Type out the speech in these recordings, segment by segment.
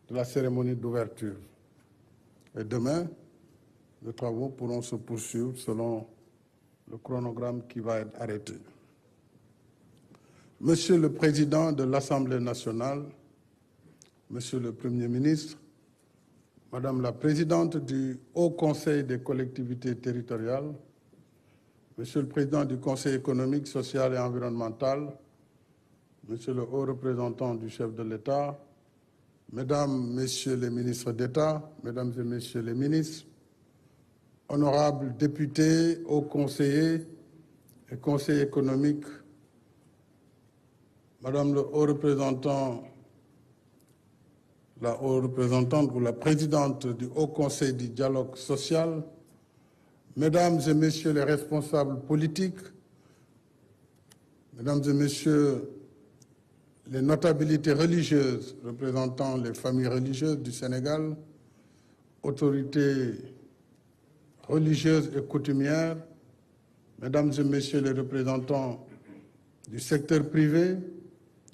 de la cérémonie d'ouverture. Et demain, les travaux pourront se poursuivre selon le chronogramme qui va être arrêté. Monsieur le Président de l'Assemblée nationale, Monsieur le Premier ministre, Madame la Présidente du Haut Conseil des collectivités territoriales, Monsieur le Président du Conseil économique, social et environnemental, Monsieur le Haut représentant du chef de l'État, Mesdames, Messieurs les ministres d'État, Mesdames et Messieurs les ministres, honorables députés, hauts conseillers et conseillers économiques, Madame le haut représentant, la haute représentante ou la présidente du Haut Conseil du dialogue social, Mesdames et Messieurs les responsables politiques, Mesdames et Messieurs les notabilités religieuses représentant les familles religieuses du Sénégal, autorités religieuses et coutumières, Mesdames et Messieurs les représentants du secteur privé,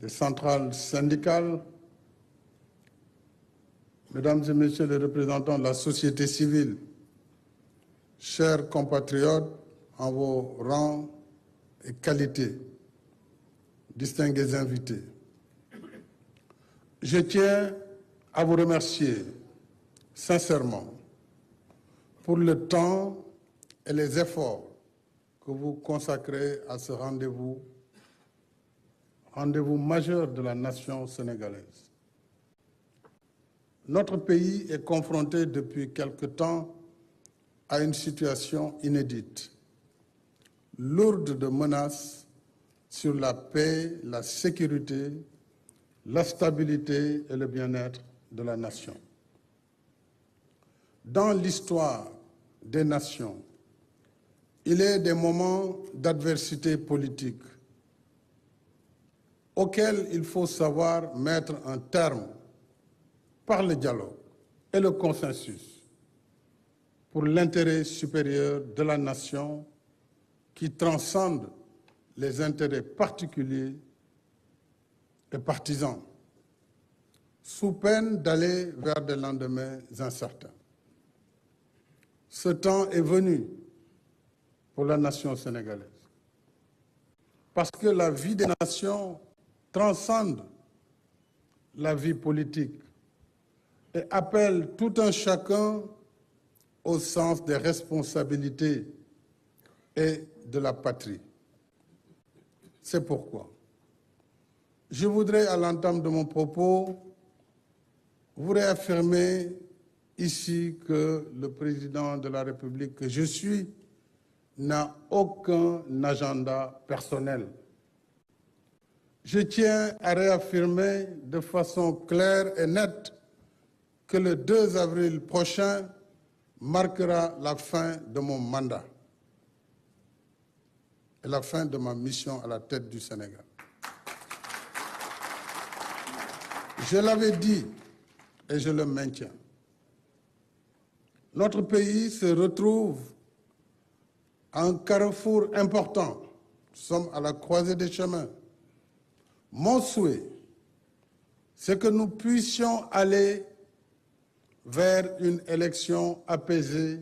des centrales syndicales, Mesdames et Messieurs les représentants de la société civile, chers compatriotes en vos rangs et qualités, distingués invités, je tiens à vous remercier sincèrement pour le temps et les efforts que vous consacrez à ce rendez-vous majeur de la nation sénégalaise. Notre pays est confronté depuis quelque temps à une situation inédite, lourde de menaces sur la paix, la sécurité, la stabilité et le bien-être de la nation. Dans l'histoire des nations, il est des moments d'adversité politique auxquels il faut savoir mettre un terme par le dialogue et le consensus pour l'intérêt supérieur de la nation qui transcende les intérêts particuliers et partisans, sous peine d'aller vers des lendemains incertains. Ce temps est venu pour la nation sénégalaise, parce que la vie des nations transcende la vie politique et appelle tout un chacun au sens des responsabilités et de la patrie. C'est pourquoi je voudrais, à l'entame de mon propos, vous réaffirmer ici que le président de la République que je suis n'a aucun agenda personnel. Je tiens à réaffirmer de façon claire et nette que le 2 avril prochain marquera la fin de mon mandat et la fin de ma mission à la tête du Sénégal. Je l'avais dit et je le maintiens. Notre pays se retrouve à un carrefour important. Nous sommes à la croisée des chemins. Mon souhait, c'est que nous puissions aller vers une élection apaisée,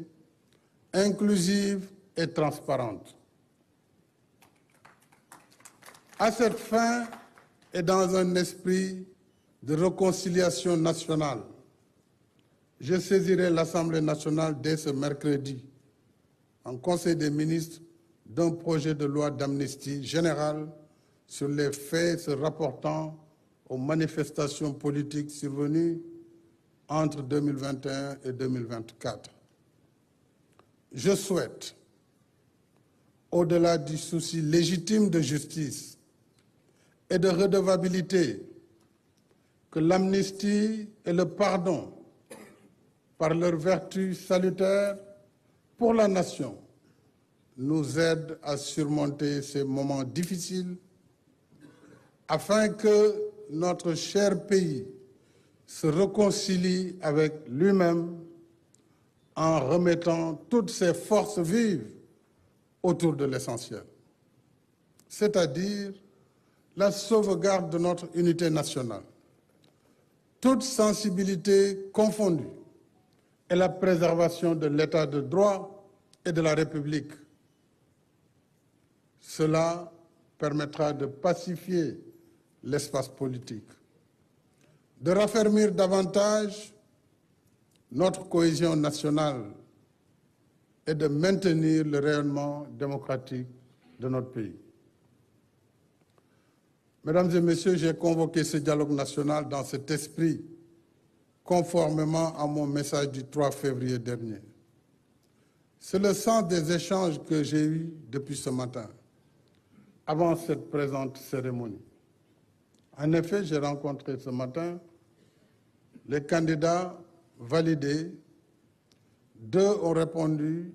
inclusive et transparente. À cette fin, et dans un esprit de réconciliation nationale, je saisirai l'Assemblée nationale dès ce mercredi, en Conseil des ministres, d'un projet de loi d'amnistie générale sur les faits se rapportant aux manifestations politiques survenues entre 2021 et 2024. Je souhaite, au-delà du souci légitime de justice et de redevabilité, que l'amnistie et le pardon, par leur vertu salutaire pour la nation, nous aident à surmonter ces moments difficiles afin que notre cher pays se réconcilie avec lui-même en remettant toutes ses forces vives autour de l'essentiel, c'est-à-dire la sauvegarde de notre unité nationale, toutes sensibilités confondues, et la préservation de l'état de droit et de la République. Cela permettra de pacifier l'espace politique, de raffermir davantage notre cohésion nationale et de maintenir le rayonnement démocratique de notre pays. Mesdames et Messieurs, j'ai convoqué ce dialogue national dans cet esprit, conformément à mon message du 3 février dernier. C'est le sens des échanges que j'ai eus depuis ce matin, avant cette présente cérémonie. En effet, j'ai rencontré ce matin les candidats validés. 2 ont répondu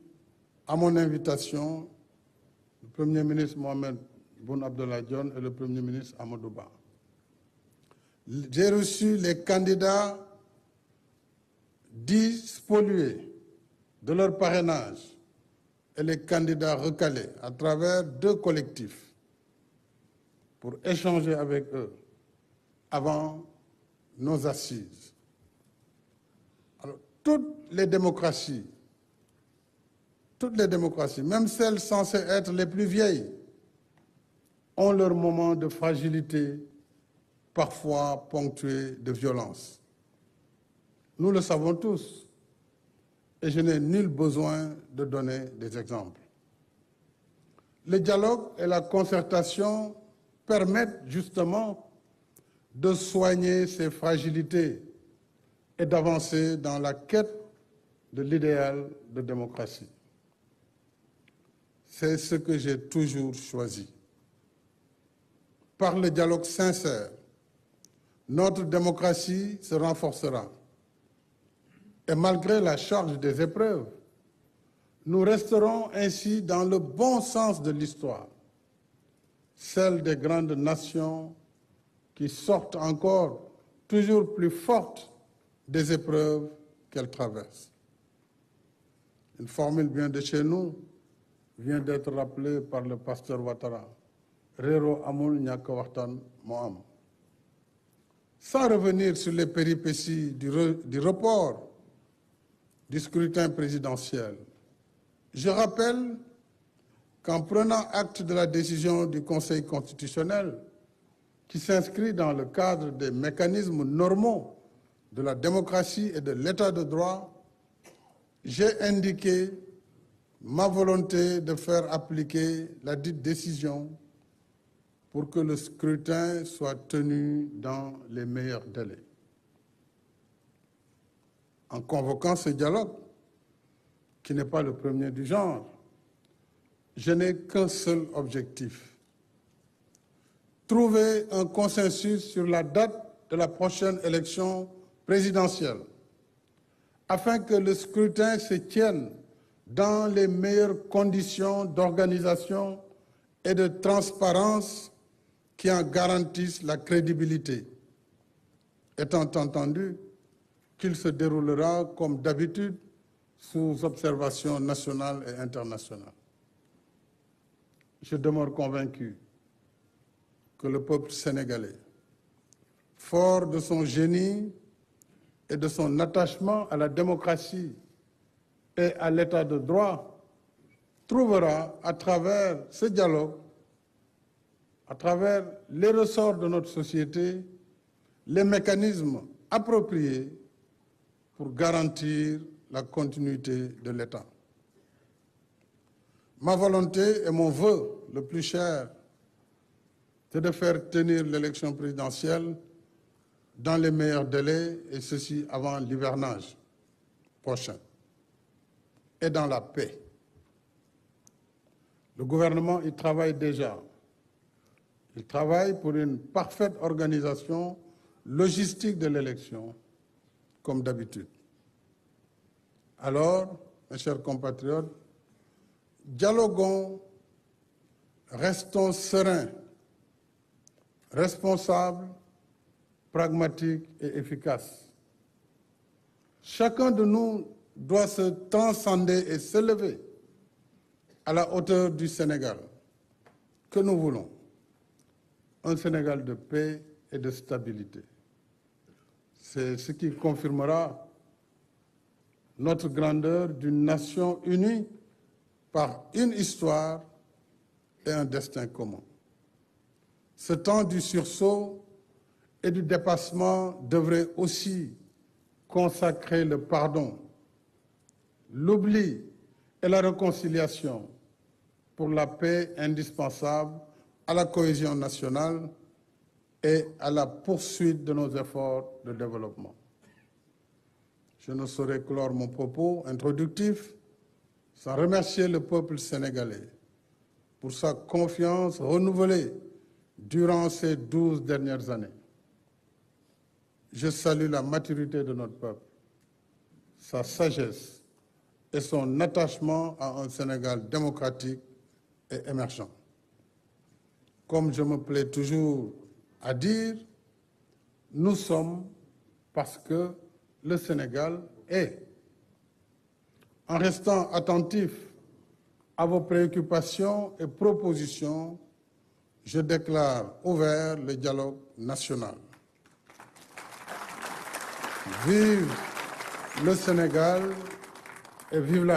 à mon invitation, le Premier ministre Mohamed Boun Abdallah Dionne et le Premier ministre Amadou Ba. J'ai reçu les candidats dits spoliés de leur parrainage et les candidats recalés à travers 2 collectifs pour échanger avec eux avant nos assises. Alors, toutes les démocraties, même celles censées être les plus vieilles, ont leurs moments de fragilité, parfois ponctués de violence. Nous le savons tous, et je n'ai nul besoin de donner des exemples. Le dialogue et la concertation permettent justement de soigner ces fragilités et d'avancer dans la quête de l'idéal de démocratie. C'est ce que j'ai toujours choisi. Par le dialogue sincère, notre démocratie se renforcera. Et malgré la charge des épreuves, nous resterons ainsi dans le bon sens de l'histoire, celle des grandes nations qui sortent encore toujours plus fortes des épreuves qu'elles traversent. Une formule bien de chez nous vient d'être rappelée par le pasteur Ouattara. Réro amul ñàkk waxtaan moo am. Sans revenir sur les péripéties du report du scrutin présidentiel, je rappelle qu'en prenant acte de la décision du Conseil constitutionnel qui s'inscrit dans le cadre des mécanismes normaux de la démocratie et de l'état de droit, j'ai indiqué ma volonté de faire appliquer la dite décision pour que le scrutin soit tenu dans les meilleurs délais. En convoquant ce dialogue, qui n'est pas le premier du genre, je n'ai qu'un seul objectif: trouver un consensus sur la date de la prochaine élection présidentielle, afin que le scrutin se tienne dans les meilleures conditions d'organisation et de transparence qui en garantissent la crédibilité, étant entendu qu'il se déroulera comme d'habitude sous observation nationale et internationale. Je demeure convaincu que le peuple sénégalais, fort de son génie et de son attachement à la démocratie et à l'état de droit, trouvera à travers ce dialogue, à travers les ressorts de notre société, les mécanismes appropriés pour garantir la continuité de l'État. Ma volonté et mon vœu le plus cher, c'est de faire tenir l'élection présidentielle dans les meilleurs délais, et ceci avant l'hivernage prochain, et dans la paix. Le gouvernement y travaille déjà. Il travaille pour une parfaite organisation logistique de l'élection, comme d'habitude. Alors, mes chers compatriotes, dialoguons, restons sereins, responsables, pragmatiques et efficaces. Chacun de nous doit se transcender et s'élever à la hauteur du Sénégal que nous voulons. Un Sénégal de paix et de stabilité. C'est ce qui confirmera notre grandeur d'une nation unie par une histoire et un destin commun. Ce temps du sursaut et du dépassement devrait aussi consacrer le pardon, l'oubli et la réconciliation pour la paix indispensable à la cohésion nationale et à la poursuite de nos efforts de développement. Je ne saurais clore mon propos introductif sans remercier le peuple sénégalais pour sa confiance renouvelée durant ces 12 dernières années. Je salue la maturité de notre peuple, sa sagesse et son attachement à un Sénégal démocratique et émergent. Comme je me plais toujours à dire, nous sommes parce que le Sénégal est. En restant attentif à vos préoccupations et propositions, je déclare ouvert le dialogue national. Vive le Sénégal et vive la République.